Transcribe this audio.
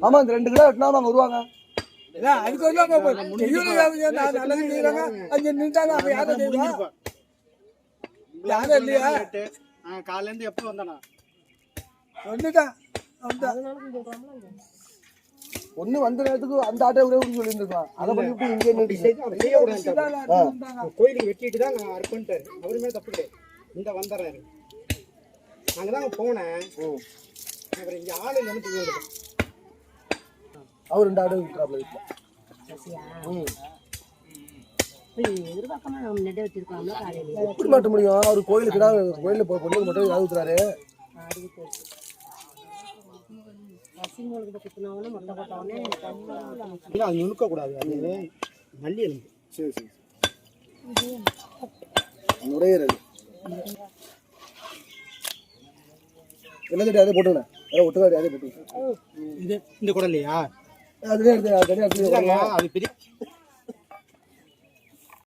ஆமா இந்த 2 கிலோ வெட்டினா அவங்க வருவாங்க. அதுக்கு இல்லையா காலையில இருந்து எப்ப வந்தானா வந்துட்டான். ஒண்ணு வந்த நேரத்துக்கு அந்த ஆட்டோ விட சொல்லியிருந்துருக்கான். அதை பண்ணிவிட்டு இங்கே கோயிலுக்கு வெட்டிட்டு தான் நான் அர்ப்பணிட்டாரு. அவருமே தப்பு கிடையாது. இந்த வந்துடுறாரு. நாங்க தான் போனேன். அப்புறம் இங்க ஆளு இல்லைன்னு அவர் 2 ஆட்டோ விட்டுறாப்ல வீட்டுல. எப்படி மாட்ட முடியும்? அவர் கோயிலுக்கு தான் கோயில பொண்ணுக்கு மட்டும் ஏதாவது ஊத்துறாரு. அது நுணுக்க கூடாது. அது நல்லி எலும்பு. சரி சரி நுரையீரல் எல்லாத்தையும் அதே போட்டுக்கணும். ஒட்டுக்காடி அதே போட்டு இது இந்த குடலையா அதுவே எடுத்து அது பெரிய